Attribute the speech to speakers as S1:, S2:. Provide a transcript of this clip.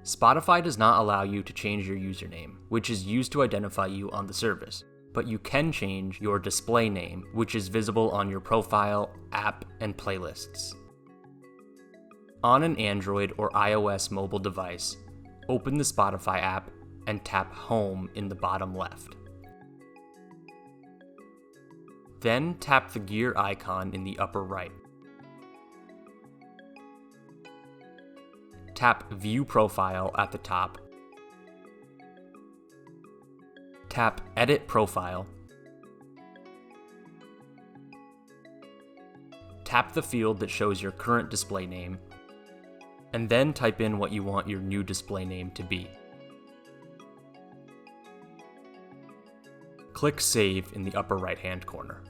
S1: Spotify does not allow you to change your username, which is used to identify you on the service, but you can change your display name, which is visible on your profile, app, and playlists. On an Android or iOS mobile device, open the Spotify app and tap Home in the bottom left. Then tap the gear icon in the upper right. Tap View Profile at the top. Tap Edit Profile. Tap the field that shows your current display name, and then type in what you want your new display name to be. Click Save in the upper right-hand corner.